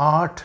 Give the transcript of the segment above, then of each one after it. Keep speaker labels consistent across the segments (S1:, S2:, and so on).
S1: 8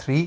S1: 3,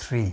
S1: 3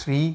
S1: 3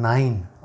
S1: 9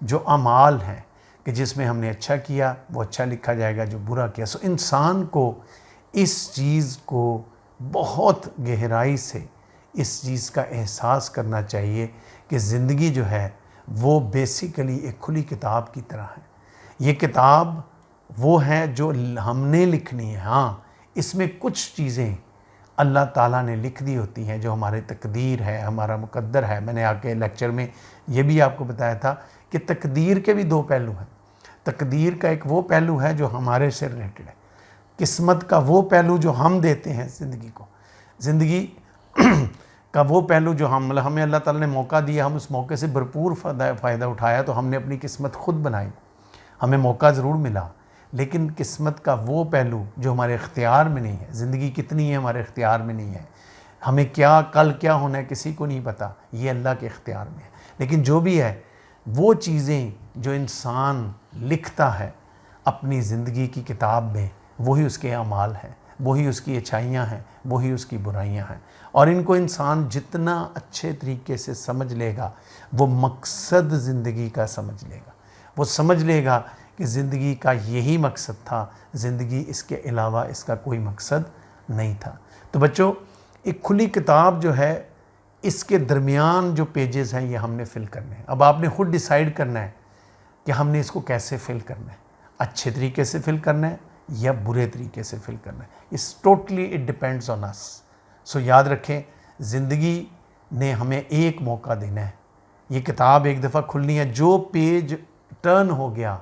S1: جو اعمال ہیں کہ جس میں ہم نے اچھا کیا وہ اچھا لکھا جائے گا، جو برا کیا. سو انسان کو اس چیز کو بہت گہرائی سے اس چیز کا احساس کرنا چاہیے کہ زندگی جو ہے وہ بیسیکلی ایک کھلی کتاب کی طرح ہے. یہ کتاب وہ ہے جو ہم نے لکھنی ہے. ہاں اس میں کچھ چیزیں اللہ تعالیٰ نے لکھ دی ہوتی ہیں جو ہمارے تقدیر ہے، ہمارا مقدر ہے. میں نے آ کے لیکچر میں یہ بھی آپ کو بتایا تھا کہ تقدیر کے بھی دو پہلو ہیں. تقدیر کا ایک وہ پہلو ہے جو ہمارے سے ریلیٹڈ ہے، قسمت کا وہ پہلو جو ہم دیتے ہیں زندگی کو، زندگی کا وہ پہلو جو ہمیں اللہ تعالیٰ نے موقع دیا، ہم اس موقع سے بھرپور فائدہ اٹھایا تو ہم نے اپنی قسمت خود بنائی. ہمیں موقع ضرور ملا لیکن قسمت کا وہ پہلو جو ہمارے اختیار میں نہیں ہے، زندگی کتنی ہے ہمارے اختیار میں نہیں ہے، ہمیں کل کیا ہونا ہے کسی کو نہیں پتہ، یہ اللہ کے اختیار میں ہے. لیکن جو بھی ہے وہ چیزیں جو انسان لکھتا ہے اپنی زندگی کی کتاب میں، وہی اس کے اعمال ہیں، وہی اس کی اچھائیاں ہیں، وہی اس کی برائیاں ہیں. اور ان کو انسان جتنا اچھے طریقے سے سمجھ لے گا، وہ مقصد زندگی کا سمجھ لے گا. وہ سمجھ لے گا کہ زندگی کا یہی مقصد تھا، زندگی اس کے علاوہ اس کا کوئی مقصد نہیں تھا. تو بچوں، ایک کھلی کتاب جو ہے اس کے درمیان جو پیجز ہیں یہ ہم نے فل کرنے ہیں. اب آپ نے خود ڈیسائیڈ کرنا ہے کہ ہم نے اس کو کیسے فل کرنا ہے، اچھے طریقے سے فل کرنا ہے یا برے طریقے سے فل کرنا ہے. اس ٹوٹلی اٹ ڈپینڈز آن اس. سو یاد رکھیں، زندگی نے ہمیں ایک موقع دینا ہے. یہ کتاب ایک دفعہ کھلنی ہے، جو پیج ٹرن ہو گیا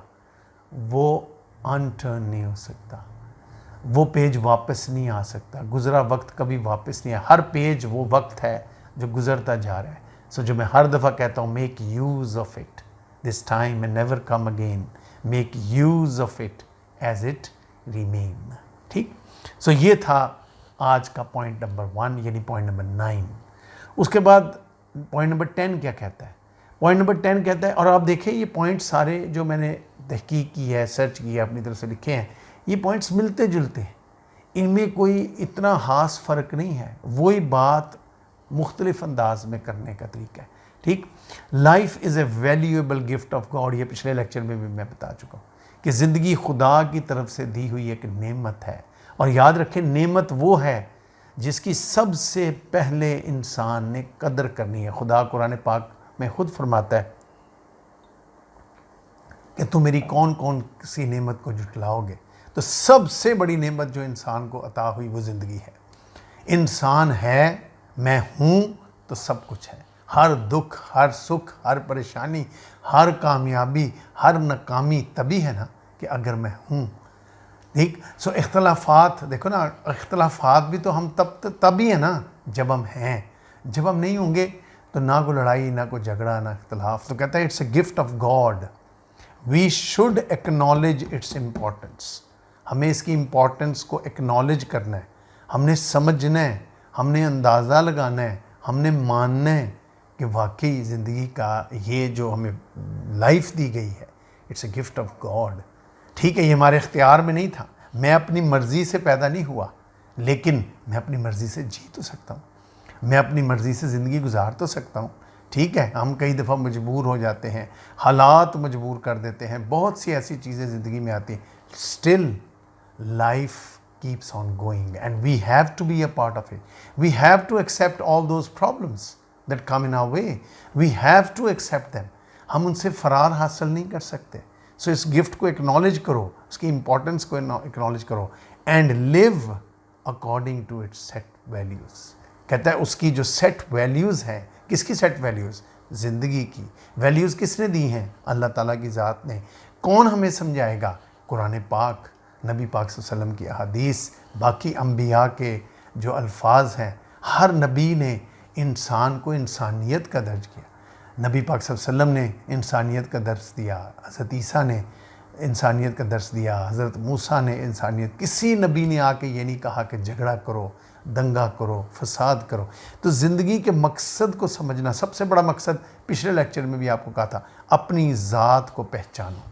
S1: وہ ان ٹرن نہیں ہو سکتا، وہ پیج واپس نہیں آ سکتا. گزرا وقت کبھی واپس نہیں آیا. ہر پیج وہ وقت ہے جو گزرتا جا رہا ہے. سو جو میں ہر دفعہ کہتا ہوں، make use of it this time and never come again. Make use of it as it remain. ٹھیک. سو یہ تھا آج کا پوائنٹ نمبر 1 یعنی پوائنٹ نمبر 9. اس کے بعد پوائنٹ نمبر 10 کیا کہتا ہے؟ پوائنٹ نمبر 10 کہتا ہے، اور آپ دیکھیں یہ پوائنٹ سارے جو میں نے تحقیق کی ہے، سرچ کی ہے، اپنی طرف سے لکھے ہیں، یہ پوائنٹس ملتے جلتے ہیں. ان میں کوئی اتنا خاص فرق نہیں ہے، وہی بات مختلف انداز میں کرنے کا طریقہ ہے. ٹھیک. Life is a valuable gift of God. یہ پچھلے لیکچر میں بھی میں بتا چکا ہوں کہ زندگی خدا کی طرف سے دی ہوئی ایک نعمت ہے. اور یاد رکھیں، نعمت وہ ہے جس کی سب سے پہلے انسان نے قدر کرنی ہے. خدا قرآن پاک میں خود فرماتا ہے کہ تم میری کون کون سی نعمت کو جھٹلاؤ گے. تو سب سے بڑی نعمت جو انسان کو عطا ہوئی وہ زندگی ہے. انسان ہے، میں ہوں تو سب کچھ ہے. ہر دکھ، ہر سکھ، ہر پریشانی، ہر کامیابی، ہر ناکامی تبھی ہے نا کہ اگر میں ہوں. ٹھیک. سو اختلافات دیکھو نا، اختلافات بھی تو ہم تب ہی ہیں نا جب ہم ہیں. جب ہم نہیں ہوں گے تو نہ کوئی لڑائی، نہ کوئی جھگڑا، نہ اختلاف. تو کہتا ہے it's a gift of God. We should acknowledge its importance. ہمیں اس کی امپورٹنس کو ایکنالج کرنا ہے، ہم نے سمجھنا ہے، ہم نے اندازہ لگانا ہے، ہم نے ماننا ہے کہ واقعی زندگی کا یہ جو ہمیں لائف دی گئی ہے it's a gift of God. ٹھیک ہے. یہ ہمارے اختیار میں نہیں تھا. میں اپنی مرضی سے پیدا نہیں ہوا، لیکن میں اپنی مرضی سے جی تو سکتا ہوں، میں اپنی مرضی سے زندگی گزار تو سکتا ہوں. ٹھیک ہے. ہم کئی دفعہ مجبور ہو جاتے ہیں، حالات مجبور کر دیتے ہیں، بہت سی ایسی چیزیں زندگی میں آتی ہیں. Still life keeps on going and we have to be a part of it. We have to accept all those problems that come in our way. We have to accept them. ہم ان سے فرار حاصل نہیں کر سکتے. سو اس gift کو acknowledge کرو، اس کی امپورٹنس کو اکنالج کرو and live according to its set values. کہتا ہے اس کی جو سیٹ ویلیوز ہیں، کس کی سیٹ ویلیوز؟ زندگی کی ویلیوز. کس نے دی ہیں؟ اللہ تعالیٰ کی ذات نے. کون ہمیں سمجھائے گا؟ قرآن پاک، نبی پاک صلی اللہ علیہ وسلم کی احادیث، باقی انبیاء کے جو الفاظ ہیں. ہر نبی نے انسان کو انسانیت کا درج کیا. نبی پاک صلی اللہ علیہ وسلم نے انسانیت کا درس دیا، حضرت عیسیٰ نے انسانیت کا درس دیا، حضرت موسیٰ نے انسانیت. کسی نبی نے آ کے یہ نہیں کہا کہ جھگڑا کرو، دنگا کرو، فساد کرو. تو زندگی کے مقصد کو سمجھنا، سب سے بڑا مقصد پچھلے لیکچر میں بھی آپ کو کہا تھا، اپنی ذات کو پہچانو.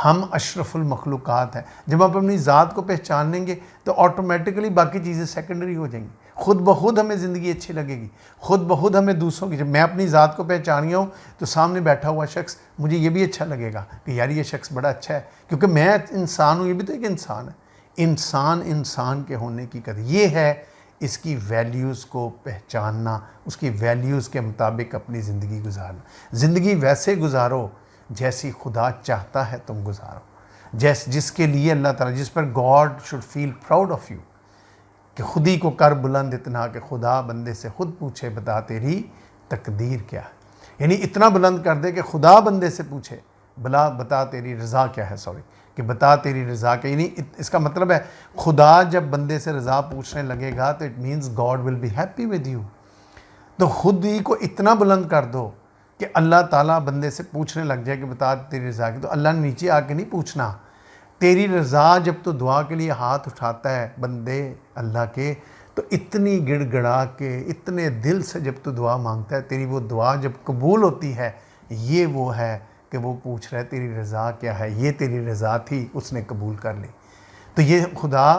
S1: ہم اشرف المخلوقات ہیں. جب آپ اپنی ذات کو پہچان لیں گے تو آٹومیٹکلی باقی چیزیں سیکنڈری ہو جائیں گی. خود بخود ہمیں زندگی اچھی لگے گی، خود بخود ہمیں دوسروں کی، جب میں اپنی ذات کو پہچان گیا ہوں تو سامنے بیٹھا ہوا شخص مجھے یہ بھی اچھا لگے گا کہ یار یہ شخص بڑا اچھا ہے، کیونکہ میں انسان ہوں، یہ بھی تو ایک انسان ہے۔ انسان کے ہونے کی قدر یہ ہے، اس کی ویلیوز کو پہچاننا، اس کی ویلیوز کے مطابق اپنی زندگی گزارنا۔ زندگی ویسے گزارو جیسی خدا چاہتا ہے تم گزارو، جس کے لیے اللہ تعالیٰ، جس پر God should feel proud of you, کہ خود ہی کو کر بلند اتنا کہ خدا بندے سے خود پوچھے بتا تیری تقدیر کیا ہے۔ یعنی اتنا بلند کر دے کہ خدا بندے سے پوچھے بتا تیری رضا کیا ہے، کہ بتا تیری رضا کیا۔ یعنی اس کا مطلب ہے خدا جب بندے سے رضا پوچھنے لگے گا تو it means God will be happy with you. تو خود ہی کو اتنا بلند کر دو کہ اللہ تعالیٰ بندے سے پوچھنے لگ جائے کہ بتا تیری رضا کی، تو اللہ نے نیچے آ کے نہیں پوچھنا تیری رضا۔ جب تو دعا کے لیے ہاتھ اٹھاتا ہے بندے اللہ کے، تو اتنی گڑ گڑا کے اتنے دل سے جب تو دعا مانگتا ہے، تیری وہ دعا جب قبول ہوتی ہے، یہ وہ ہے کہ وہ پوچھ رہا ہے تیری رضا کیا ہے، یہ تیری رضا تھی، اس نے قبول کر لی۔ تو یہ خدا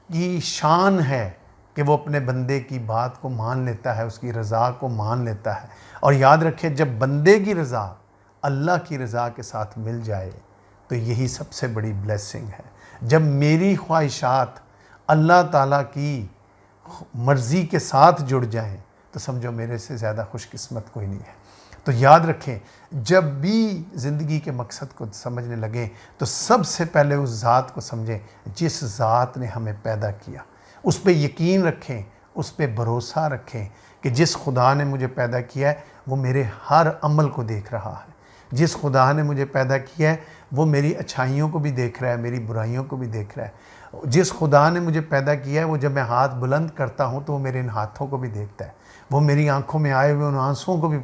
S1: کی شان ہے کہ وہ اپنے بندے کی بات کو مان لیتا ہے، اس کی رضا کو مان لیتا ہے۔ اور یاد رکھے جب بندے کی رضا اللہ کی رضا کے ساتھ مل جائے تو یہی سب سے بڑی بلیسنگ ہے۔ جب میری خواہشات اللہ تعالیٰ کی مرضی کے ساتھ جڑ جائیں تو سمجھو میرے سے زیادہ خوش قسمت کوئی نہیں ہے۔ تو یاد رکھیں جب بھی زندگی کے مقصد کو سمجھنے لگیں تو سب سے پہلے اس ذات کو سمجھیں جس ذات نے ہمیں پیدا کیا، اس پہ یقین رکھیں، اس پہ بھروسہ رکھیں کہ جس خدا نے مجھے پیدا کیا ہے وہ میرے ہر عمل کو دیکھ رہا ہے، جس خدا نے مجھے پیدا کیا ہے وہ میری اچھائیوں کو بھی دیکھ رہا ہے، میری برائیوں کو بھی دیکھ رہا ہے، جس خدا نے مجھے پیدا کیا ہے وہ جب میں ہاتھ بلند کرتا ہوں تو وہ میرے ان ہاتھوں کو بھی دیکھتا ہے، وہ میری آنکھوں میں آئے ہوئے ان آنسوؤں کو بھی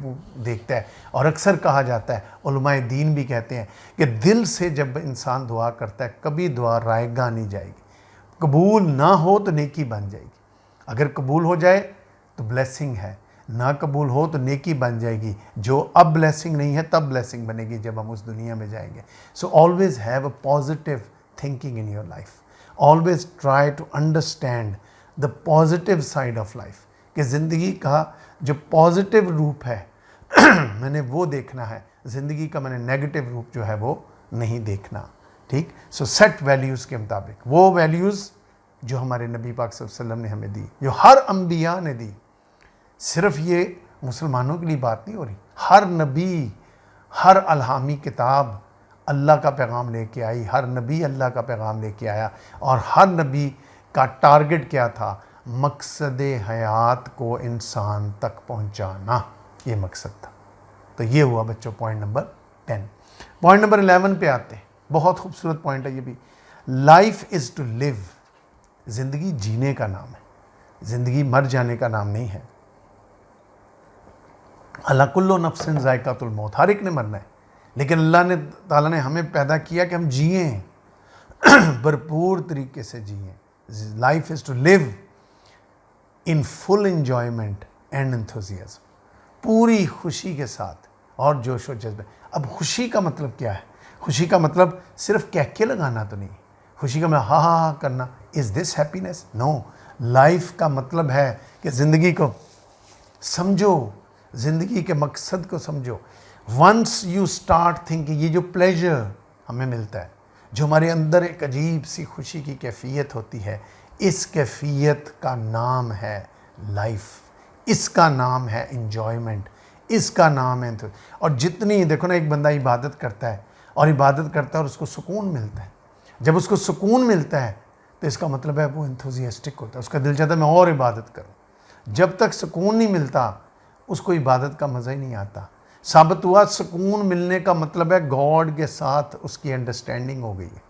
S1: دیکھتا ہے۔ اور اکثر کہا جاتا ہے، علماء دین بھی کہتے ہیں کہ دل سے جب انسان دعا کرتا ہے کبھی دعا رائے گاہ نہیں جائے گی، قبول نہ ہو تو نیکی بن جائے گی، اگر قبول ہو جائے تو بلیسنگ ہے، نہ قبول ہو تو نیکی بن جائے گی، جو اب بلیسنگ نہیں ہے تب بلیسنگ بنے گی جب ہم اس دنیا میں جائیں گے۔ So always have a positive thinking in your life, always try to understand the positive side of life, کہ زندگی کا جو پازیٹیو روپ ہے میں نے وہ دیکھنا ہے، زندگی کا میں نے نیگیٹو روپ جو ہے وہ نہیں دیکھنا، ٹھیک۔ سو سیٹ ویلیوز کے مطابق، وہ ویلیوز جو ہمارے نبی پاک صلی اللہ علیہ وسلم نے ہمیں دی، جو ہر انبیاء نے دی، صرف یہ مسلمانوں کے لیے بات نہیں ہو رہی، ہر نبی، ہر الہامی کتاب اللہ کا پیغام لے کے آئی، ہر نبی اللہ کا پیغام لے کے آیا، اور ہر نبی کا ٹارگٹ کیا تھا؟ مقصد حیات کو انسان تک پہنچانا، یہ مقصد تھا۔ تو یہ ہوا بچوں پوائنٹ نمبر 10۔ پوائنٹ نمبر 11 پہ آتے ہیں، بہت خوبصورت پوائنٹ ہے یہ بھی۔ لائف از ٹو لیو، زندگی جینے کا نام ہے، زندگی مر جانے کا نام نہیں ہے۔ اللہ کل نفس ذائقۃ الموت، ہر ایک نے مرنا ہے، لیکن اللہ تعالیٰ نے ہمیں پیدا کیا کہ ہم جئیں، بھرپور طریقے سے جئیں۔ Life is to live in full enjoyment and enthusiasm, پوری خوشی کے ساتھ اور جوش و جذبے۔ اب خوشی کا مطلب کیا ہے؟ خوشی کا مطلب صرف کہکے لگانا تو نہیں، خوشی کا مطلب ہاں ہاں ہاں کرنا، از دس ہیپینس؟ نو، لائف کا مطلب ہے کہ زندگی کو سمجھو، زندگی کے مقصد کو سمجھو۔ ونس یو اسٹارٹ تھنکنگ، یہ جو پلیجر ہمیں ملتا ہے، جو ہمارے اندر ایک عجیب سی خوشی کی کیفیت ہوتی ہے، اس کیفیت کا نام ہے لائف، اس کا نام ہے انجوائمنٹ، اس کا نام ہے۔ اور جتنی دیکھو نا، ایک بندہ عبادت کرتا ہے اور اور اس کو سکون ملتا ہے، جب اس کو سکون ملتا ہے تو اس کا مطلب ہے وہ انتھوزیاسٹک ہوتا ہے، اس کا دل چاہتا ہے میں اور عبادت کروں۔ جب تک سکون نہیں ملتا اس کو عبادت کا مزہ ہی نہیں آتا۔ ثابت ہوا سکون ملنے کا مطلب ہے گاڈ کے ساتھ اس کی انڈرسٹینڈنگ ہو گئی ہے۔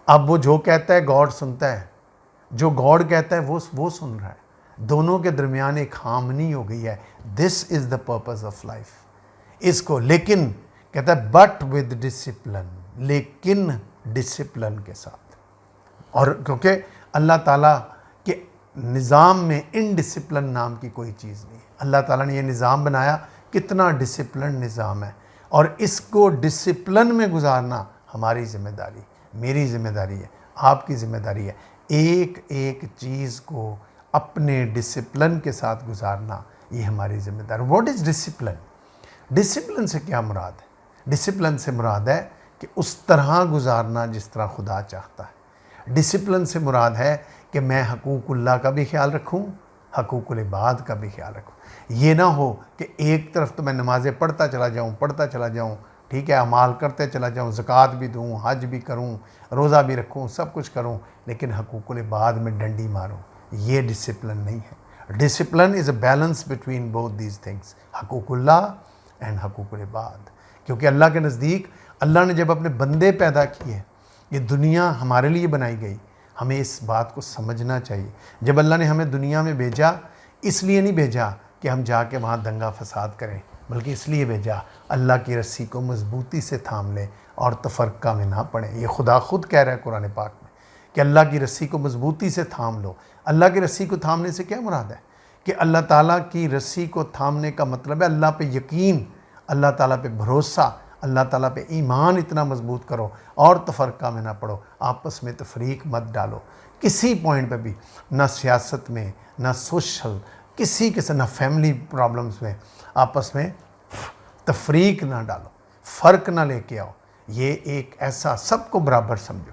S1: اب وہ جو کہتا ہے گاڈ سنتا ہے، جو گاڈ کہتا ہے وہ سن رہا ہے، دونوں کے درمیان ایک ہارمنی ہو گئی ہے۔ This is the purpose of life. اس کو لیکن کہتا ہے بٹ ود ڈسپلن، لیکن ڈسپلن کے ساتھ۔ اور کیونکہ اللہ تعالیٰ کے نظام میں انڈسپلن نام کی کوئی چیز نہیں ہے۔ اللہ تعالیٰ نے یہ نظام بنایا، کتنا ڈسپلن نظام ہے، اور اس کو ڈسپلن میں گزارنا ہماری ذمہ داری، میری ذمہ داری ہے، آپ کی ذمہ داری ہے۔ ایک ایک چیز کو اپنے ڈسپلن کے ساتھ گزارنا یہ ہماری ذمہ داری. What is discipline? ڈسپلن سے کیا مراد ہے؟ ڈسپلن سے مراد ہے کہ اس طرح گزارنا جس طرح خدا چاہتا ہے. ڈسپلن سے مراد ہے کہ میں حقوق اللہ کا بھی خیال رکھوں, حقوق العباد کا بھی خیال رکھوں. یہ نہ ہو کہ ایک طرف تو میں نمازیں پڑھتا چلا جاؤں, ٹھیک ہے, اعمال کرتے چلا جاؤں, زکوٰۃ بھی دوں, حج بھی کروں, روزہ بھی رکھوں, سب کچھ کروں, لیکن حقوق العباد میں ڈنڈی ماروں. یہ ڈسپلن نہیں ہے. Discipline is a balance between both these things, حقوق اللہ اینڈ حقوق العباد. کیونکہ اللہ کے نزدیک اللہ نے جب اپنے بندے پیدا کیے, یہ دنیا ہمارے لیے بنائی گئی, ہمیں اس بات کو سمجھنا چاہیے. جب اللہ نے ہمیں دنیا میں بھیجا, اس لیے نہیں بھیجا کہ ہم جا کے وہاں دنگا فساد کریں, بلکہ اس لیے بھیجا اللہ کی رسی کو مضبوطی سے تھام لیں اور تفرقہ میں نہ پڑیں. یہ خدا خود کہہ رہا ہے قرآن پاک میں کہ اللہ کی رسی کو مضبوطی سے تھام لو. اللہ کی رسی کو تھامنے سے کیا مراد ہے؟ کہ اللہ تعالیٰ کی رسی کو تھامنے کا مطلب ہے اللہ پہ یقین, اللہ تعالیٰ پہ بھروسہ, اللہ تعالیٰ پہ ایمان اتنا مضبوط کرو اور تفرقہ میں نہ پڑو, آپس میں تفریق مت ڈالو کسی پوائنٹ پہ بھی, نہ سیاست میں, نہ سوشل, کسی قسم, نہ فیملی پرابلمز میں آپس میں تفریق نہ ڈالو, فرق نہ لے کے آؤ. یہ ایک ایسا, سب کو برابر سمجھو,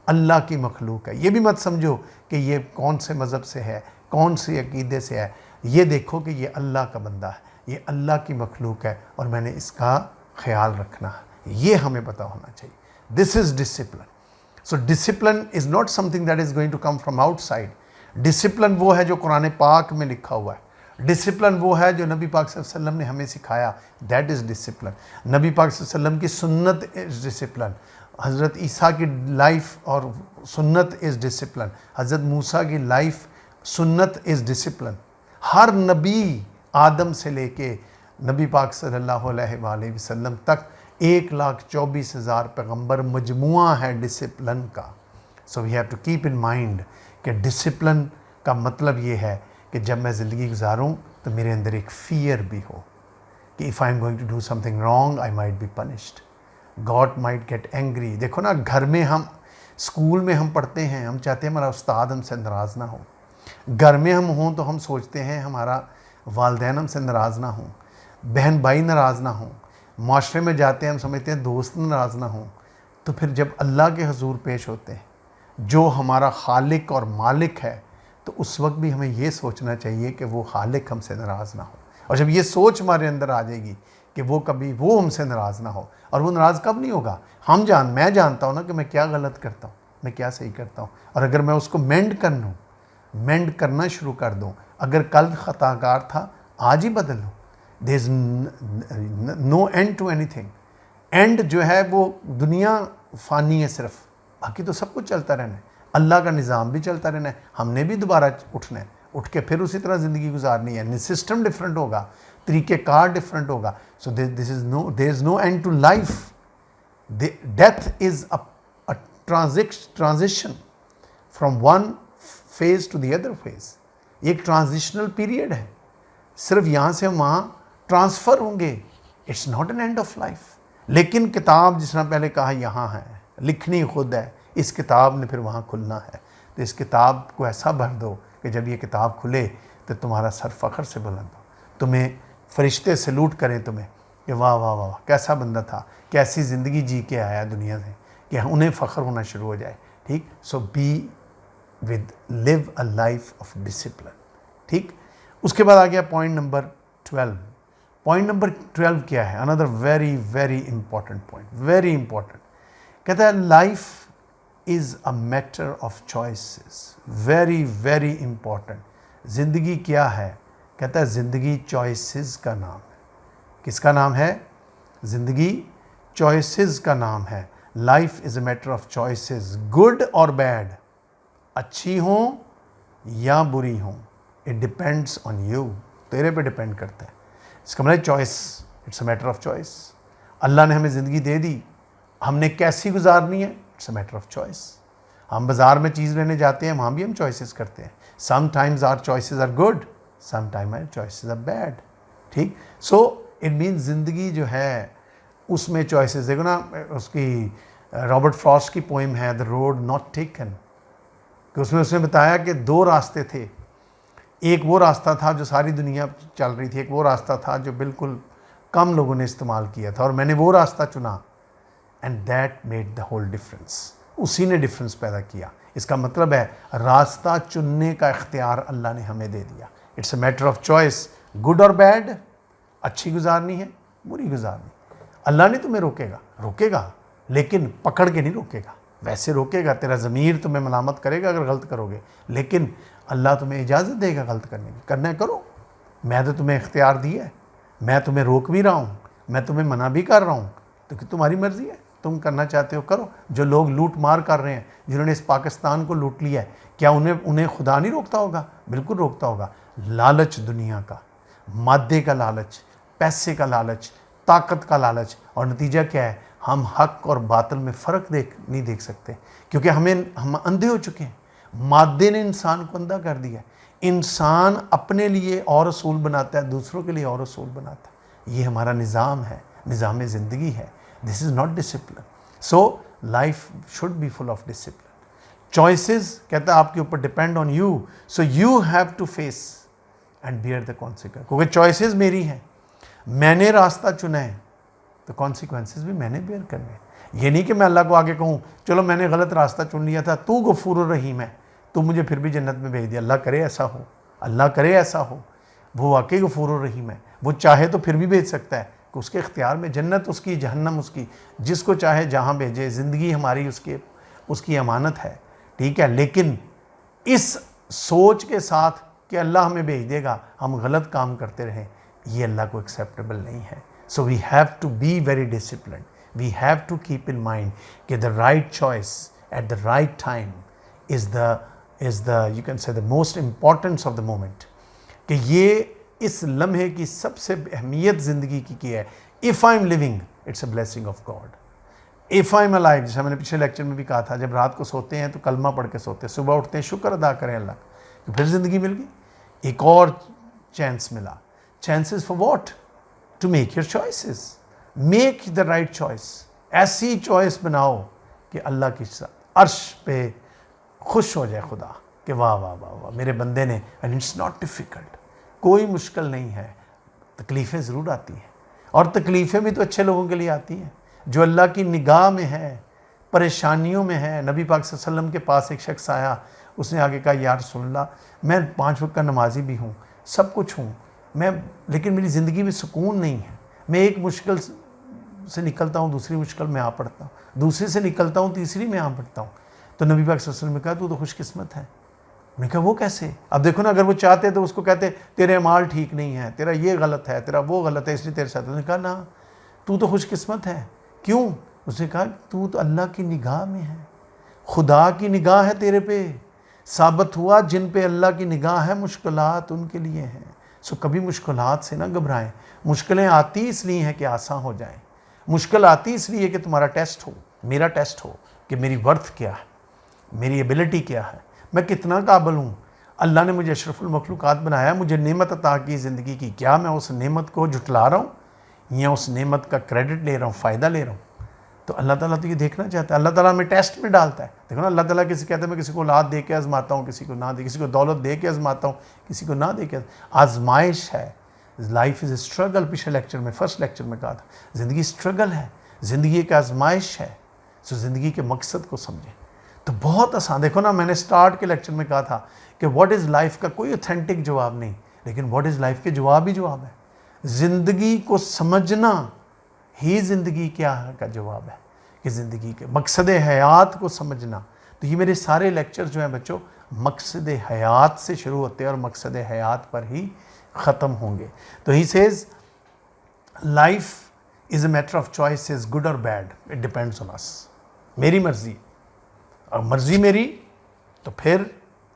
S1: اللہ کی مخلوق ہے. یہ بھی مت سمجھو کہ یہ کون سے مذہب سے ہے, کون سے عقیدے سے ہے. یہ دیکھو کہ یہ اللہ کا بندہ ہے, یہ اللہ کی مخلوق ہے اور میں نے اس کا خیال رکھنا ہے. یہ ہمیں پتہ ہونا چاہیے. This is discipline. So discipline is not something that is going to come from outside. Discipline وہ ہے جو قرآن پاک میں لکھا ہوا ہے. ڈسپلن وہ ہے جو نبی پاک صلی اللہ علیہ وسلم نے ہمیں سکھایا. That is discipline. نبی پاک صلی اللہ علیہ وسلم کی سنت از ڈسپلن. حضرت عیسیٰ کی لائف اور سنت از ڈسپلن. حضرت موسیٰ کی لائف سنت از ڈسپلن. ہر نبی آدم سے لے کے نبی پاک صلی اللہ علیہ وآلہ وسلم تک 1,24,000 پیغمبر مجموعہ ہے ڈسپلن کا. So we have to keep in mind کہ ڈسپلن کا مطلب یہ ہے کہ جب میں زندگی گزاروں تو میرے اندر ایک فیئر بھی ہو کہ if I am going to do something wrong I might be punished. God might get angry. دیکھو نا, گھر میں ہم, اسکول میں ہم پڑھتے ہیں, ہم چاہتے ہیں ہمارا استاد ہم سے ناراض نہ ہو. گھر میں ہم ہوں تو ہم سوچتے ہیں ہمارا والدین ہم سے ناراض نہ ہوں, بہن بھائی ناراض نہ ہوں. معاشرے میں جاتے ہیں ہم سمجھتے ہیں دوست ناراض نہ ہوں. تو پھر جب اللہ کے حضور پیش ہوتے ہیں جو ہمارا خالق اور مالک ہے, تو اس وقت بھی ہمیں یہ سوچنا چاہیے کہ وہ خالق ہم سے ناراض نہ ہو. اور جب یہ سوچ ہمارے اندر آ جائے گی کہ وہ کبھی وہ ہم سے ناراض نہ ہو, اور وہ ناراض کب نہیں ہوگا, میں جانتا ہوں نا کہ میں کیا غلط کرتا ہوں, میں کیا صحیح کرتا ہوں, اور اگر میں اس کو مینڈ کرنا شروع کر دوں, اگر کل خطا کار تھا آج ہی بدل لوں. There is no end to anything. And جو ہے وہ دنیا فانی ہے صرف, باقی تو سب کچھ چلتا رہنا ہے. اللہ کا نظام بھی چلتا رہنا ہے, ہم نے بھی دوبارہ اٹھنا ہے, اٹھ کے پھر اسی طرح زندگی گزارنی ہے. سسٹم ڈفرینٹ ہوگا, طریقہ کار ڈفرینٹ ہوگا. So there is no end to life. Death is a transition from one phase to the other phase. یہ ایک ٹرانزیشنل پیریڈ ہے, صرف یہاں سے وہاں ٹرانسفر ہوں گے. It's not an end of life. لیکن کتاب جس نے پہلے کہا یہاں ہے, لکھنی خود ہے, اس کتاب نے پھر وہاں کھلنا ہے. تو اس کتاب کو ایسا بھر دو کہ جب یہ کتاب کھلے تو تمہارا سر فخر سے بلند ہو, تمہیں فرشتے سلوٹ کریں تمہیں کہ واہ واہ واہ کیسا بندہ تھا, کیسی زندگی جی کے آیا دنیا سے, کہ انہیں فخر ہونا شروع ہو جائے. ٹھیک. سو لیو اے لائف آف ڈسپلن. ٹھیک. اس کے بعد آ گیا پوائنٹ نمبر 12. پوائنٹ نمبر 12 کیا ہے؟ اندر very very important point, very important. کہتا ہے life is a matter of choices. Very very important. زندگی کیا ہے؟ کہتا ہے زندگی چوائسز کا نام ہے. کس کا نام ہے؟ زندگی چوائسز کا نام ہے. Life is a matter of choices, good اور بیڈ, اچھی ہوں یا بری ہوں. It depends on you. تیرے پہ ڈپینڈ کرتا ہے. اس کا مطلب choice, it's a matter of choice. اللہ نے ہمیں زندگی دے دی, ہم نے کیسی گزارنی ہے, it's a matter of choice. ہم بازار میں چیز لینے جاتے ہیں, وہاں بھی ہم چوائسز کرتے ہیں. Sometimes are choices are good, sometime are choices are bad. ٹھیک. سو اٹ مینس زندگی جو ہے اس میں چوائسز. دیکھو نا, اس کی رابرٹ فراسٹ کی پوئم ہے دا روڈ ناٹ ٹیکن, کہ اس میں بتایا کہ 2 راستے تھے. ایک وہ راستہ تھا جو ساری دنیا چل رہی تھی، ایک وہ راستہ تھا جو بالکل کم لوگوں نے استعمال کیا تھا، اور میں نے وہ راستہ چنا، and that made the whole difference. اسی نے ڈفرینس پیدا کیا. اس کا مطلب ہے راستہ چننے کا اختیار اللہ نے ہمیں دے دیا. It's a matter of choice, good اور بیڈ، اچھی گزارنی ہے بری گزارنی. اللہ نے تمہیں روکے گا لیکن پکڑ کے نہیں روکے گا. ویسے روکے گا، تیرا ضمیر تمہیں ملامت کرے گا اگر غلط کرو گے، لیکن اللہ تمہیں اجازت دے گا غلط کرنے کی. کرنا ہے کرو، میں تو تمہیں اختیار دیا ہے، میں تمہیں روک بھی رہا ہوں، میں تمہیں منع بھی کر رہا ہوں، تو کہ تمہاری مرضی ہے، تم کرنا چاہتے ہو کرو. جو لوگ لوٹ مار کر رہے ہیں، جنہوں نے اس پاکستان کو لوٹ لیا ہے، کیا انہیں خدا نہیں روکتا ہوگا؟ بالکل روکتا ہوگا. لالچ دنیا کا، مادے کا لالچ، پیسے کا لالچ، طاقت کا لالچ، اور نتیجہ کیا ہے؟ ہم حق اور باطل میں فرق نہیں دیکھ سکتے، کیونکہ ہم اندھے ہو چکے ہیں. مادے نے انسان کو اندھا کر دیا ہے. انسان اپنے لیے اور اصول بناتا ہے، دوسروں کے لیے اور اصول بناتا ہے. یہ ہمارا نظام ہے، نظام زندگی ہے. This is not discipline. So life should be full of discipline. Choices کہتا ہے آپ کے اوپر depend on you, so you have to face and bear the consequence. کیونکہ چوائسیز میری ہیں، میں نے راستہ چنا ہے، تو کانسیکوینسز بھی میں نے بیئر کرنے ہیں. یہ نہیں کہ میں اللہ کو آگے کہوں چلو میں نے غلط راستہ چن لیا تھا، تو غفور الرحیم ہے، تو مجھے پھر بھی جنت میں بھیج دیا. اللہ کرے ایسا ہو، اللہ کرے ایسا ہو. وہ واقعی غفور الرحیم ہے، وہ چاہے تو پھر بھی بھیج سکتا ہے، کہ اس کے اختیار میں جنت اس کی، جہنم اس کی، جس کو چاہے جہاں بھیجے. زندگی ہماری اس کی امانت ہے، ٹھیک ہے. لیکن اس سوچ کے ساتھ کہ اللہ ہمیں بھیج دے گا، ہم غلط کام کرتے رہیں، یہ اللہ کو ایکسیپٹیبل نہیں ہے. So we have to be very disciplined. We have to keep in mind کہ the right choice at the right time is the you can say the most importance of the moment. کہ یہ اس لمحے کی سب سے اہمیت زندگی کی ہے. If I am living it's a blessing of God. If I am alive, جیسے میں نے پچھلے لیکچر میں بھی کہا تھا، جب رات کو سوتے ہیں تو کلمہ پڑھ کے سوتے ہیں، صبح اٹھتے ہیں شکر ادا کریں اللہ کا کہ پھر زندگی مل گئی، ایک اور چانس ملا. Chances for what? To make your choices. Make the right choice. ایسی چوائس بناؤ کہ اللہ کی عرش پہ خوش ہو جائے خدا کہ واہ واہ واہ واہ میرے بندے نے. And it's not difficult. کوئی مشکل نہیں ہے. تکلیفیں ضرور آتی ہیں، اور تکلیفیں بھی تو اچھے لوگوں کے لیے آتی ہیں جو اللہ کی نگاہ میں ہے، پریشانیوں میں ہے. نبی پاک صلی اللہ علیہ وسلم کے پاس ایک شخص آیا، اس نے آگے کہا یا رسول اللہ میں 5 وقت کا نمازی بھی ہوں، سب کچھ ہوں، لیکن میری زندگی میں سکون نہیں ہے. میں ایک مشکل سے نکلتا ہوں، دوسری مشکل میں آ پڑتا ہوں، دوسری سے نکلتا ہوں، تیسری میں آ پڑتا ہوں. تو نبی پاک صلی اللہ علیہ وسلم نے کہا تو خوش قسمت ہے. انہوں نے کہا وہ کیسے؟ اب دیکھو نا، اگر وہ چاہتے تو اس کو کہتے تیرے اعمال ٹھیک نہیں ہیں، تیرا یہ غلط ہے، تیرا وہ غلط ہے، اس لیے تیرے ساتھ. انہوں نے کہا نا، تو خوش قسمت ہے. کیوں؟ اس نے کہا تو اللہ کی نگاہ میں ہے، خدا کی نگاہ ہے تیرے پہ. ثابت ہوا جن پہ اللہ کی نگاہ ہے مشکلات ان کے لیے ہیں. سو کبھی مشکلات سے نہ گھبرائیں. مشکلیں آتی اس لیے ہیں کہ آسان ہو جائیں. مشکل آتی اس لیے کہ تمہارا ٹیسٹ ہو، میرا ٹیسٹ ہو کہ میری ورتھ کیا ہے، میری ایبلٹی کیا ہے، میں کتنا قابل ہوں. اللہ نے مجھے اشرف المخلوقات بنایا، مجھے نعمت عطا کی زندگی کی. کیا میں اس نعمت کو جھٹلا رہا ہوں یا اس نعمت کا کریڈٹ لے رہا ہوں، فائدہ لے رہا ہوں؟ تو اللہ تعالیٰ تو یہ دیکھنا چاہتا ہے. اللہ تعالیٰ ہمیں ٹیسٹ میں ڈالتا ہے. دیکھو نا، اللہ تعالیٰ کہتا ہے میں کسی کو اولاد دے کے آزماتا ہوں، کسی کو نہ دے، کسی کو دولت دے کے آزماتا ہوں، کسی کو نہ دے کے. آزمائش ہے. Life is a struggle. پچھلے لیکچر میں، فرسٹ لیکچر میں کہا تھا زندگی اسٹرگل ہے، زندگی ایک آزمائش ہے. سو زندگی کے مقصد کو سمجھیں تو بہت آسان. دیکھو نا، میں نے سٹارٹ کے لیکچر میں کہا تھا کہ واٹ از لائف کا کوئی اوتھینٹک جواب نہیں، لیکن واٹ از لائف کے جواب ہی جواب ہے. زندگی کو سمجھنا ہی زندگی کیا کا جواب ہے، کہ زندگی کے مقصد حیات کو سمجھنا. تو یہ میرے سارے لیکچر جو ہیں بچوں مقصد حیات سے شروع ہوتے ہیں اور مقصد حیات پر ہی ختم ہوں گے. تو he says life is a matter of choices, good اور bad, it depends on us. میری مرضی، اور مرضی میری تو پھر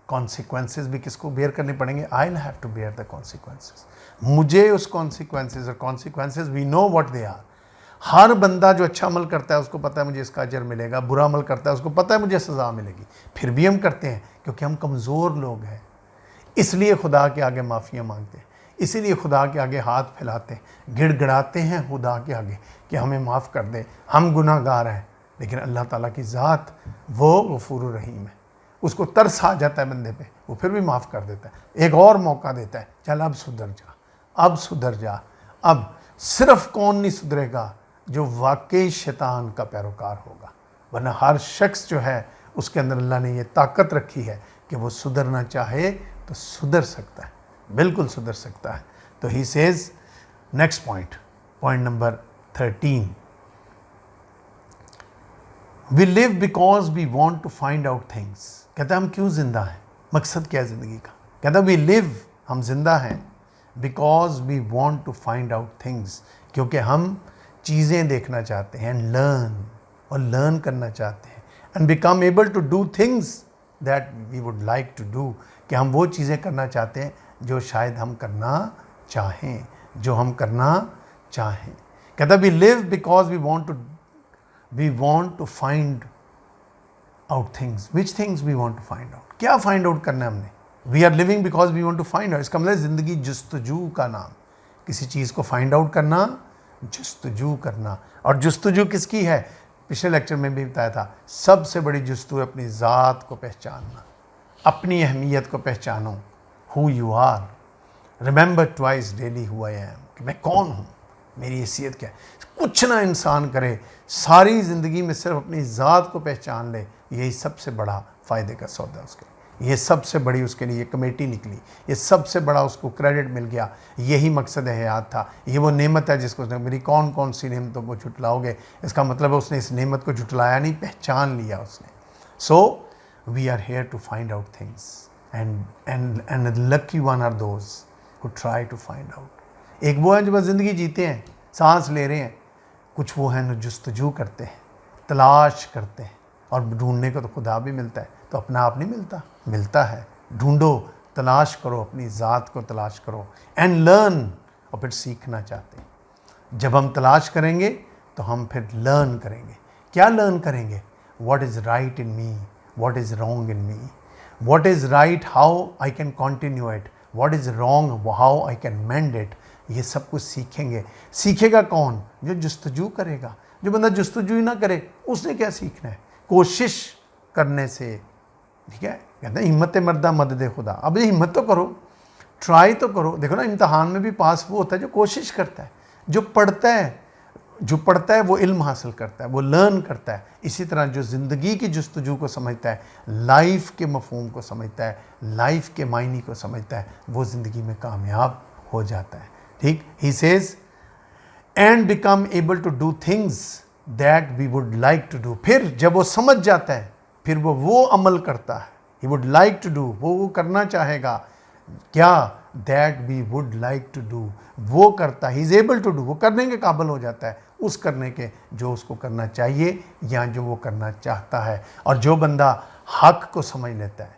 S1: کانسیکوینسز بھی کس کو بیئر کرنے پڑیں گے؟ I will have to bear the consequences. مجھے اس کانسیکوینسز، اور consequences we know what they are. ہر بندہ جو اچھا عمل کرتا ہے اس کو پتہ ہے مجھے اس کا اجر ملے گا، برا عمل کرتا ہے اس کو پتہ ہے مجھے سزا ملے گی. پھر بھی ہم کرتے ہیں کیونکہ ہم کمزور لوگ ہیں. اس لیے خدا کے آگے معافیاں مانگتے ہیں، اسی لیے خدا کے آگے ہاتھ پھیلاتے ہیں، گڑ گڑاتے ہیں خدا کے آگے کہ ہمیں معاف کر دے. ہم گناہ گار ہیں، لیکن اللہ تعالیٰ کی ذات وہ غفور الرحیم ہے. اس کو ترس آ جاتا ہے بندے پہ، وہ پھر بھی معاف کر دیتا ہے، ایک اور موقع دیتا ہے، چل اب سدھر جا، اب سدھر جا۔ اب صرف کون نہیں سدھرے گا؟ جو واقعی شیطان کا پیروکار ہوگا، ورنہ ہر شخص جو ہے اس کے اندر اللہ نے یہ طاقت رکھی ہے کہ وہ سدھرنا چاہے تو سدھر سکتا ہے، بالکل سدھر سکتا ہے۔ تو he says next point number 13، we live because we want to find out things. کہتا ہے ہم کیوں زندہ ہیں، مقصد کیا ہے زندگی کا؟ کہتا ہے وی لیو، ہم زندہ ہیں، because we want to find out things, کیونکہ ہم چیزیں دیکھنا چاہتے ہیں، لرن کرنا چاہتے ہیں، and become able to do things that we would like to do, کہ ہم وہ چیزیں کرنا چاہتے ہیں جو شاید ہم کرنا چاہیں، جو ہم کرنا چاہیں۔ کہتا ہے we live because we want to find out things, which things we want to find out, کیا فائنڈ آؤٹ کرنا ہے ہم نے؟ We are living because we want to find out, اس کا مطلب زندگی جستجو کا نام، کسی چیز کو فائنڈ آؤٹ کرنا، جستجو کرنا۔ اور جستجو کس کی ہے؟ پچھلے لیکچر میں بھی بتایا تھا، سب سے بڑی جستجو اپنی ذات کو پہچاننا، اپنی اہمیت کو پہچانو، who you are, remember twice daily who I am، کہ میں کون ہوں، میری حیثیت کیا ہے۔ کچھ نہ انسان کرے، ساری زندگی میں صرف اپنی ذات کو پہچان لے، یہی سب سے بڑا فائدے کا سودا ہے اس کے لیے، یہ سب سے بڑی اس کے لیے کمیٹی نکلی، یہ سب سے بڑا اس کو کریڈٹ مل گیا، یہی مقصد حیات تھا، یہ وہ نعمت ہے جس کو میری کون سی نعمتوں کو جھٹلاؤ گے، اس کا مطلب ہے اس نے اس نعمت کو جھٹلایا نہیں، پہچان لیا اس نے۔ So we are here to find out things and lucky one are those who try to find out۔ ایک وہ ہیں جو بس زندگی جیتے ہیں، سانس لے رہے ہیں، کچھ وہ ہیں جو جستجو کرتے ہیں، تلاش کرتے ہیں، اور ڈھونڈنے کو تو خدا بھی ملتا ہے، تو اپنا آپ نہیں ملتا ہے، ڈھونڈو، تلاش کرو، اپنی ذات کو تلاش کرو، اینڈ لرن، اور پھر سیکھنا چاہتے ہیں۔ جب ہم تلاش کریں گے تو ہم پھر لرن کریں گے۔ کیا لرن کریں گے؟ What is right in me, what is wrong in me, what is right how I can continue it, what is wrong how I can mend it, یہ سب کچھ سیکھیں گے۔ سیکھے گا کون؟ جو جستجو کرے گا۔ جو بندہ جستجو ہی نہ کرے اس نے کیا سیکھنا ہے؟ کوشش کرنے سے، ٹھیک ہے، کہتے ہیں ہمت مردہ مدد خدا۔ اب یہ ہمت تو کرو، ٹرائی تو کرو۔ دیکھو نا، امتحان میں بھی پاس وہ ہوتا ہے جو کوشش کرتا ہے، جو پڑھتا ہے وہ علم حاصل کرتا ہے، وہ لرن کرتا ہے۔ اسی طرح جو زندگی کی جستجو کو سمجھتا ہے، لائف کے مفہوم کو سمجھتا ہے، لائف کے معنی کو سمجھتا ہے، وہ زندگی میں کامیاب ہو جاتا ہے۔ ٹھیک، he says and become able to do things that we would like to do. پھر جب وہ سمجھ جاتا ہے، پھر وہ عمل کرتا ہے، he would like to do, وہ کرنا چاہے گا، کیا؟ That we would like to do, وہ کرتا ہے، he is able to do, وہ کرنے کے قابل ہو جاتا ہے، اس کرنے کے جو اس کو کرنا چاہیے یا جو وہ کرنا چاہتا ہے۔ اور جو بندہ حق کو سمجھ لیتا ہے،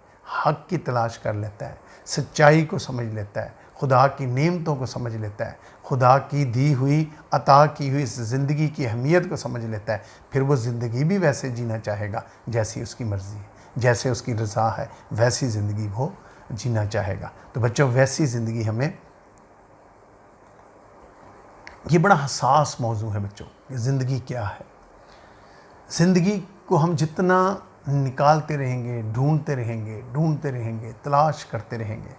S1: حق کی تلاش کر لیتا ہے، سچائی کو سمجھ لیتا ہے، خدا کی نعمتوں کو سمجھ لیتا ہے، خدا کی دی ہوئی عطا کی ہوئی اس زندگی کی اہمیت کو سمجھ لیتا ہے، پھر وہ زندگی بھی ویسے جینا چاہے گا جیسی اس کی مرضی ہے، جیسے اس کی رضا ہے، ویسی زندگی وہ جینا چاہے گا۔ تو بچوں، ویسی زندگی ہمیں، یہ بڑا حساس موضوع ہے بچوں، کہ زندگی کیا ہے۔ زندگی کو ہم جتنا نکالتے رہیں گے، ڈھونڈتے رہیں گے، تلاش کرتے رہیں گے۔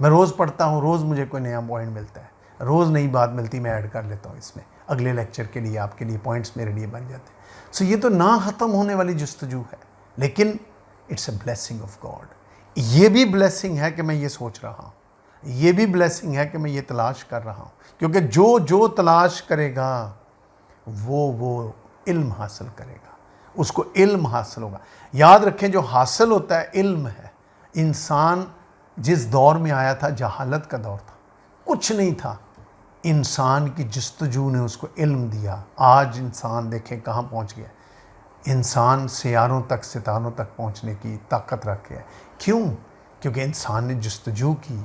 S1: میں روز پڑھتا ہوں، روز مجھے کوئی نیا پوائنٹ ملتا ہے، روز نئی بات ملتی، میں ایڈ کر لیتا ہوں اس میں، اگلے لیکچر کے لیے آپ کے لیے پوائنٹس میرے لیے بن جاتے ہیں۔ سو یہ تو نہ ختم ہونے والی جستجو ہے، لیکن it's a blessing of God. یہ بھی بلیسنگ ہے کہ میں یہ سوچ رہا ہوں، یہ بھی بلیسنگ ہے کہ میں یہ تلاش کر رہا ہوں، کیونکہ جو تلاش کرے گا وہ علم حاصل کرے گا، اس کو علم حاصل ہوگا۔ یاد رکھیں، جو حاصل ہوتا ہے علم ہے۔ انسان جس دور میں آیا تھا، جہالت کا دور تھا، کچھ نہیں تھا، انسان کی جستجو نے اس کو علم دیا۔ آج انسان دیکھیں کہاں پہنچ گیا، انسان سیاروں تک، ستاروں تک پہنچنے کی طاقت رکھ گیا ہے۔ کیوں؟ کیونکہ انسان نے جستجو کی،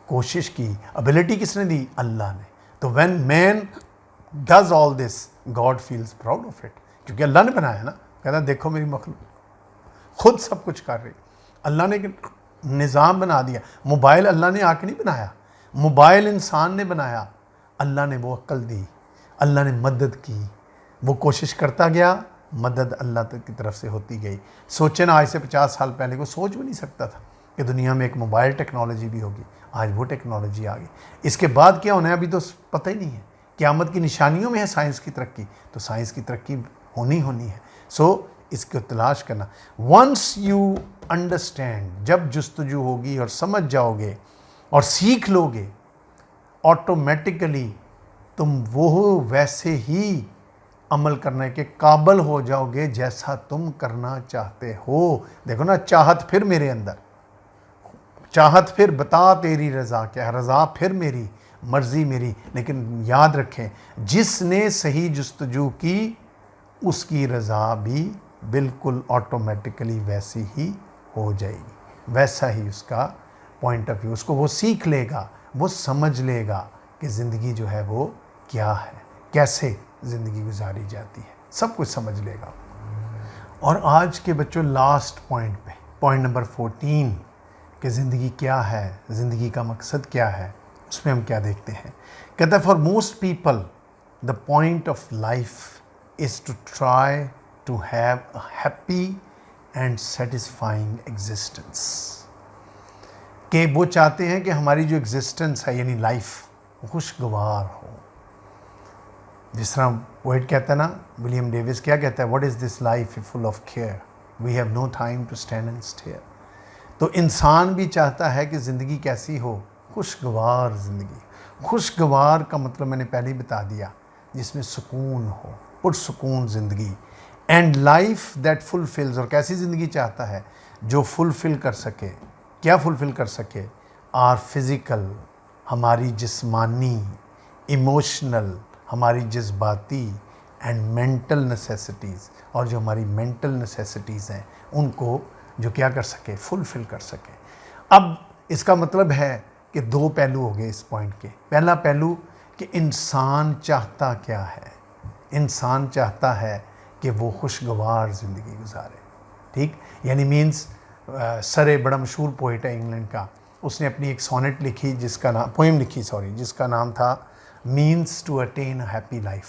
S1: کوشش کی۔ ابیلٹی کس نے دی؟ اللہ نے۔ تو when man does all this, God feels proud of it، کیونکہ اللہ نے بنایا نا، کہتا دیکھو میری مخلوق خود سب کچھ کر رہی۔ اللہ نے نظام بنا دیا۔ موبائل اللہ نے آ کے نہیں بنایا، موبائل انسان نے بنایا، اللہ نے وہ عقل دی، اللہ نے مدد کی، وہ کوشش کرتا گیا، مدد اللہ کی طرف سے ہوتی گئی. سوچیں نا، آج سے 50 سال پہلے کوئی سوچ بھی نہیں سکتا تھا کہ دنیا میں ایک موبائل ٹیکنالوجی بھی ہوگی. آج وہ ٹیکنالوجی آ گئی. اس کے بعد کیا ہونا ہے ابھی تو پتہ ہی نہیں ہے. قیامت کی نشانیوں میں ہے سائنس کی ترقی، تو سائنس کی ترقی ہونی ہے. سو اس کو تلاش کرنا. ونس یو انڈرسٹینڈ، جب جستجو ہوگی اور سمجھ جاؤ گے اور سیکھ لو گے، آٹومیٹیکلی تم وہ ویسے ہی عمل کرنے کے قابل ہو جاؤ گے جیسا تم کرنا چاہتے ہو. دیکھو نا، چاہت پھر میرے اندر، چاہت پھر بتا تیری رضا کیا ہے، رضا پھر میری، مرضی میری. لیکن یاد رکھیں، جس نے صحیح جستجو کی اس کی رضا بھی بالکل آٹومیٹیکلی ویسی ہی ہو جائے گی، ویسا ہی اس کا پوائنٹ آف ویو. اس کو وہ سیکھ لے گا، وہ سمجھ لے گا کہ زندگی جو ہے وہ کیا ہے، کیسے زندگی گزاری جاتی ہے، سب کچھ سمجھ لے گا. اور آج کے بچوں لاسٹ پوائنٹ پہ، پوائنٹ نمبر 14 کہ زندگی کیا ہے، زندگی کا مقصد کیا ہے، اس میں ہم کیا دیکھتے ہیں. کہتا ہے for most people the point of life is to try to have a happy and satisfying existence. کہ وہ چاہتے ہیں کہ ہماری جو ایگزسٹنس ہے یعنی لائف خوشگوار ہو. جس طرح پوئٹ کہتا ہے نا، ولیم ڈیوس کیا کہتا ہے، what is this life full of care we have no time to stand and stare. تو انسان بھی چاہتا ہے کہ زندگی کیسی ہو، خوشگوار زندگی. خوشگوار کا مطلب میں نے پہلے ہی بتا دیا، جس میں سکون ہو، پرسکون زندگی. اینڈ لائف دیٹ فلفلز، اور کیسی زندگی چاہتا ہے جو فلفل کر سکے. کیا فلفل کر سکے؟ آر فزیکل، ہماری جسمانی، ایموشنل، ہماری جذباتی، اینڈ مینٹل نیسیسٹیز، اور جو ہماری مینٹل نیسیسٹیز ہیں ان کو جو کیا کر سکے، فلفل کر سکے. اب اس کا مطلب ہے کہ دو پہلو ہو گئے اس پوائنٹ کے. پہلا پہلو کہ انسان چاہتا کیا ہے. انسان چاہتا ہے کہ وہ خوشگوار زندگی گزارے. ٹھیک، یعنی مینس سرے بڑا مشہور پوئٹ ہے انگلینڈ کا، اس نے اپنی ایک سونٹ لکھی جس کا نام، پوئم لکھی جس کا نام تھا means to attain a happy life.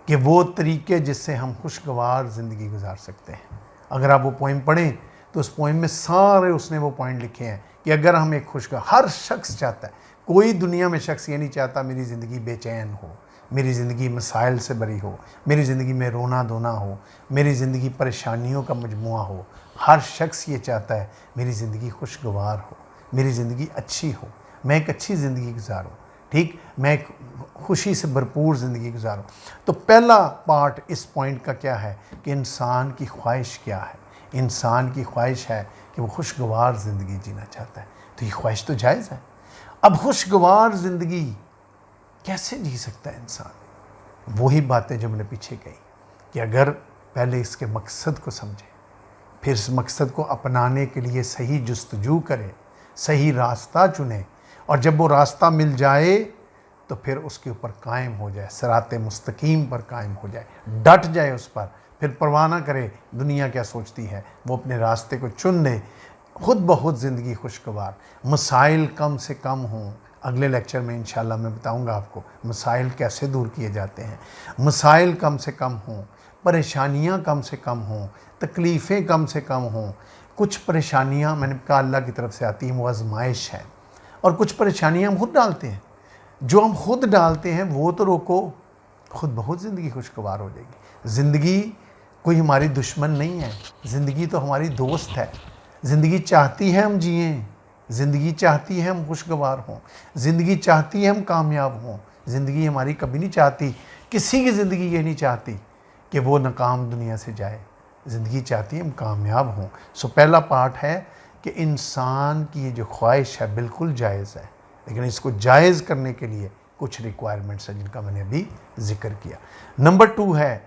S1: کہ وہ طریقے جس سے ہم خوشگوار زندگی گزار سکتے ہیں. اگر آپ وہ پوئم پڑھیں تو اس پوئم میں سارے اس نے وہ پوائنٹ لکھے ہیں کہ اگر ہم ایک خوشگوار، ہر شخص چاہتا ہے، کوئی دنیا میں شخص یہ نہیں چاہتا میری زندگی بے چین ہو، میری زندگی مسائل سے بری ہو، میری زندگی میں رونا دھونا ہو، میری زندگی پریشانیوں کا مجموعہ ہو. ہر شخص یہ چاہتا ہے میری زندگی خوشگوار ہو، میری زندگی اچھی ہو، میں ایک اچھی زندگی گزاروں. ٹھیک، میں ایک خوشی سے بھرپور زندگی گزاروں. تو پہلا پارٹ اس پوائنٹ کا کیا ہے کہ انسان کی خواہش کیا ہے. انسان کی خواہش ہے کہ وہ خوشگوار زندگی جینا چاہتا ہے. تو یہ خواہش تو جائز ہے. اب خوشگوار زندگی کیسے جی سکتا ہے انسان؟ وہی باتیں جو میں نے پیچھے کہی کہ اگر پہلے اس کے مقصد کو سمجھے، پھر اس مقصد کو اپنانے کے لیے صحیح جستجو کرے، صحیح راستہ چنے، اور جب وہ راستہ مل جائے تو پھر اس کے اوپر قائم ہو جائے، صراط مستقیم پر قائم ہو جائے، ڈٹ جائے اس پر، پھر پرواہ نہ کرے دنیا کیا سوچتی ہے، وہ اپنے راستے کو چن لے. خود بخود زندگی خوشگوار. مسائل کم سے کم ہوں. اگلے لیکچر میں انشاءاللہ میں بتاؤں گا آپ کو مسائل کیسے دور کیے جاتے ہیں. مسائل کم سے کم ہوں، پریشانیاں کم سے کم ہوں، تکلیفیں کم سے کم ہوں. کچھ پریشانیاں میں نے کہا اللہ کی طرف سے آتی ہیں، وہ آزمائش ہے، اور کچھ پریشانیاں ہم خود ڈالتے ہیں. جو ہم خود ڈالتے ہیں وہ تو روکو، خود بہت زندگی خوشگوار ہو جائے گی. زندگی کوئی ہماری دشمن نہیں ہے، زندگی تو ہماری دوست ہے. زندگی چاہتی ہے ہم جئیں، زندگی چاہتی ہے ہم خوشگوار ہوں، زندگی چاہتی ہے ہم کامیاب ہوں. زندگی ہماری کبھی نہیں چاہتی، کسی کی زندگی یہ نہیں چاہتی کہ وہ ناکام دنیا سے جائے. زندگی چاہتی ہے ہم کامیاب ہوں. سو پہلا پارٹ ہے کہ انسان کی یہ جو خواہش ہے بالکل جائز ہے، لیکن اس کو جائز کرنے کے لیے کچھ ریکوائرمنٹس ہیں جن کا میں نے ابھی ذکر کیا. نمبر 2 ہے،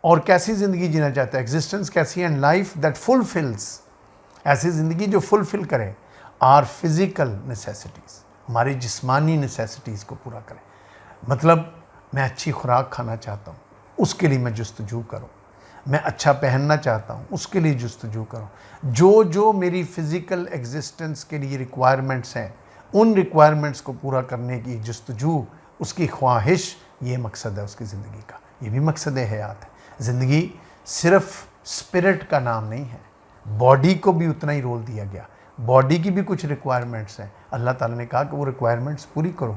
S1: اور کیسی زندگی جینا چاہتا ہے، ایگزسٹنس کیسی ہے، لائف دیٹ فلفلز، ایسی زندگی جو فلفل کرے آر فزیکل نیسیسٹیز، ہماری جسمانی نیسیسٹیز کو پورا کرے. مطلب میں اچھی خوراک کھانا چاہتا ہوں، اس کے لیے میں جستجو کروں. میں اچھا پہننا چاہتا ہوں، اس کے لیے جستجو کروں. جو میری فزیکل ایگزسٹنس کے لیے ریکوائرمنٹس ہیں، ان ریکوائرمنٹس کو پورا کرنے کی جستجو، اس کی خواہش، یہ مقصد ہے اس کی زندگی کا. یہ بھی مقصد حیات ہے. زندگی صرف اسپرٹ کا نام نہیں ہے، باڈی کو بھی اتنا ہی رول دیا گیا، باڈی کی بھی کچھ ریکوائرمنٹس ہیں۔ اللہ تعالیٰ نے کہا کہ وہ ریکوائرمنٹس پوری کرو،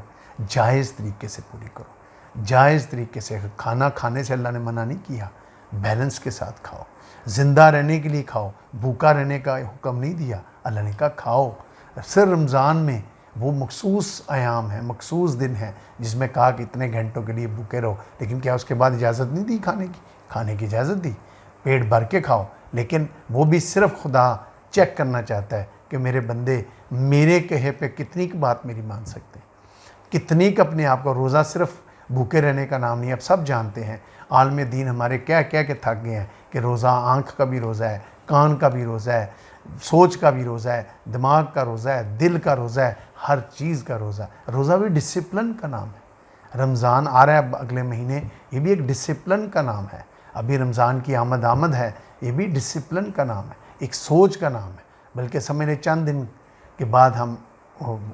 S1: جائز طریقے سے پوری کرو، جائز طریقے سے۔ کھانا کھانے سے اللہ نے منع نہیں کیا، بیلنس کے ساتھ کھاؤ، زندہ رہنے کے لیے کھاؤ، بھوکا رہنے کا حکم نہیں دیا، اللہ نے کہا کھاؤ۔ صرف رمضان میں وہ مخصوص ایام ہیں، مخصوص دن ہیں جس میں کہا کہ اتنے گھنٹوں کے لیے بھوکے رہو، لیکن کیا اس کے بعد اجازت نہیں دی کھانے کی؟ کھانے کی اجازت دی، پیٹ بھر کے کھاؤ، لیکن وہ بھی صرف خدا چیک کرنا چاہتا ہے کہ میرے بندے میرے کہے پہ کتنی کی بات میری مان سکتے ہیں، کتنی کا اپنے آپ کو۔ روزہ صرف بھوکے رہنے کا نام نہیں، اب سب جانتے ہیں، عالم دین ہمارے کہہ کے تھک گئے ہیں کہ روزہ آنکھ کا بھی روزہ ہے، کان کا بھی روزہ ہے، سوچ کا بھی روزہ ہے، دماغ کا روزہ ہے، دل کا روزہ ہے، ہر چیز کا روزہ ہے۔ روزہ بھی ڈسپلن کا نام ہے۔ رمضان آ رہا ہے اب اگلے مہینے، یہ بھی ایک ڈسپلن کا نام ہے۔ ابھی رمضان کی آمد ہے، یہ بھی ڈسپلن کا نام ہے، ایک سوچ کا نام ہے۔ بلکہ سمجھ لیں چند دن کے بعد ہم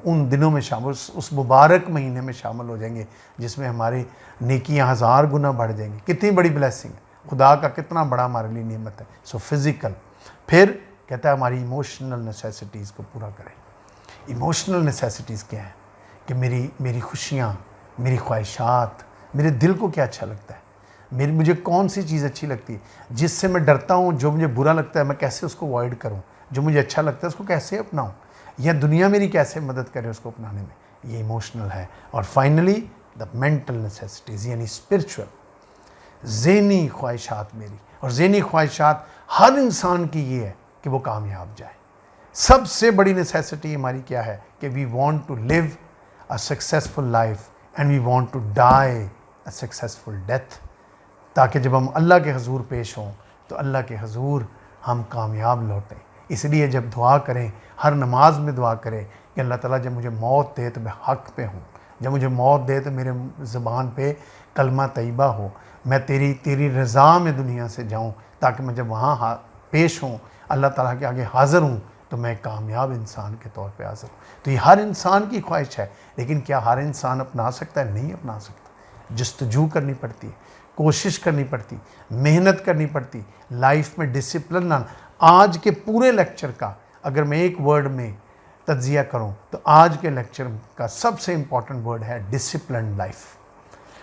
S1: ان دنوں میں شامل، اس مبارک مہینے میں شامل ہو جائیں گے جس میں ہماری نیکیاں 1000 گنا بڑھ جائیں گی۔ کتنی بڑی بلیسنگ ہے، خدا کا کتنا بڑا ہمارے لیے نعمت ہے۔ سو فزیکل، پھر کہتا ہے ہماری ایموشنل نیسیسٹیز کو پورا کریں۔ ایموشنل نیسیسٹیز کیا ہیں؟ کہ میری خوشیاں، میری خواہشات، میرے دل کو کیا اچھا لگتا ہے، مجھے کون سی چیز اچھی لگتی ہے، جس سے میں ڈرتا ہوں، جو مجھے برا لگتا ہے میں کیسے اس کو اوائڈ کروں، جو مجھے اچھا لگتا ہے اس کو کیسے اپناؤں، یا دنیا میری کیسے مدد کرے اس کو اپنانے میں۔ یہ ایموشنل ہے۔ اور فائنلی دا مینٹل نیسیسٹیز، یعنی اسپرچول، ذہنی خواہشات میری، اور ذہنی خواہشات ہر انسان کی یہ ہے کہ وہ کامیاب جائے۔ سب سے بڑی نیسیسٹی ہماری کیا ہے؟ کہ we want to live a successful life and we want to die a successful death, تاکہ جب ہم اللہ کے حضور پیش ہوں تو اللہ کے حضور ہم کامیاب لوٹیں۔ اس لیے جب دعا کریں، ہر نماز میں دعا کریں کہ اللہ تعالیٰ جب مجھے موت دے تو میں حق پہ ہوں، جب مجھے موت دے تو میرے زبان پہ کلمہ طیبہ ہو، میں تیری رضا میں دنیا سے جاؤں، تاکہ میں جب وہاں پیش ہوں، اللہ تعالیٰ کے آگے حاضر ہوں، تو میں کامیاب انسان کے طور پہ حاضر ہوں۔ تو یہ ہر انسان کی خواہش ہے، لیکن کیا ہر انسان اپنا سکتا ہے؟ نہیں اپنا سکتا۔ جستجو کرنی پڑتی ہے، کوشش کرنی پڑتی، محنت کرنی پڑتی، لائف میں ڈسپلن لانا۔ آج کے پورے لیکچر کا اگر میں ایک ورڈ میں تجزیہ کروں تو آج کے لیکچر کا سب سے امپورٹنٹ ورڈ ہے ڈسپلنڈ لائف۔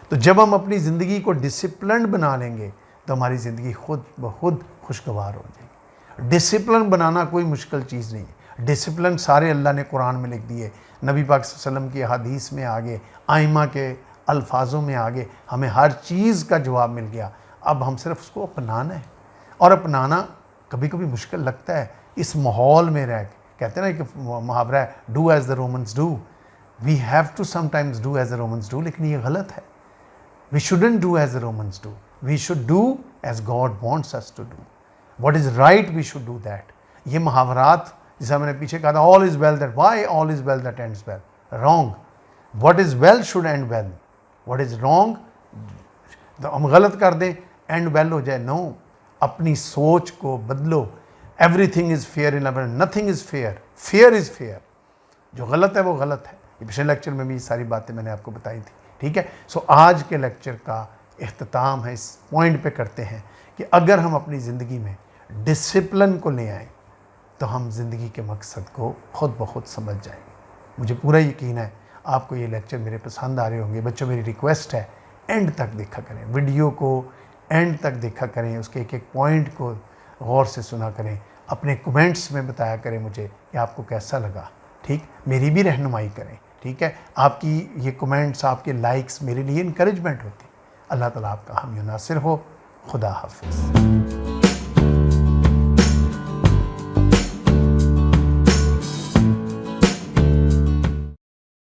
S1: تو جب ہم اپنی زندگی کو ڈسپلنڈ بنا لیں گے تو ہماری زندگی خود بخود خوشگوار ہو جائے گی۔ ڈسپلن بنانا کوئی مشکل چیز نہیں ہے، ڈسپلن سارے اللہ نے قرآن میں لکھ دیے، نبی پاک صلی اللہ علیہ وسلم کی احادیث میں آگے، ائمہ کے الفاظوں میں آگے، ہمیں ہر چیز کا جواب مل گیا۔ اب ہم صرف اس کو اپنانا ہے، اور اپنانا کبھی کبھی مشکل لگتا ہے اس ماحول میں رہ کے۔ کہتے ہیں نا کہ محاورہ ہے do as the Romans do, we have to sometimes do as the Romans do, لیکن یہ غلط ہے۔ We shouldn't do as the Romans do. We should do as God wants us to do. What is right, we should do that. یہ محاورات جیسا میں نے پیچھے کہا تھا all is well that, why all is well that ends well? Wrong. What is well should end well. What is wrong, ہم غلط کر دیں end well ہو جائے. No. اپنی سوچ کو بدلو. Everything is fair in life. Nothing is fair. Fear is fair. جو غلط ہے وہ غلط ہے۔ یہ پچھلے لیکچر میں بھی یہ ساری باتیں میں نے آپ کو بتائی تھی، ٹھیک ہے۔ سو آج کے لیکچر کا اختتام ہے، اس پوائنٹ پہ کرتے ہیں کہ اگر ہم اپنی زندگی میں ڈسپلن کو لے آئیں تو ہم زندگی کے مقصد کو خود بخود سمجھ جائیں گے۔ مجھے پورا یقین ہے آپ کو یہ لیکچر میرے پسند آ رہے ہوں گے۔ بچوں میری ریکویسٹ ہے اینڈ تک دیکھا کریں، ویڈیو کو اینڈ تک دیکھا کریں، اس کے ایک ایک پوائنٹ کو غور سے سنا کریں، اپنے کمنٹس میں بتایا کریں مجھے کہ آپ کو کیسا لگا، ٹھیک، میری بھی رہنمائی کریں، ٹھیک ہے۔ آپ کی یہ کمنٹس، آپ کے لائکس میرے لیے انکریجمنٹ ہوتی۔ اللہ تعالیٰ آپ کا حامی و ناصر ہو۔ خدا حافظ۔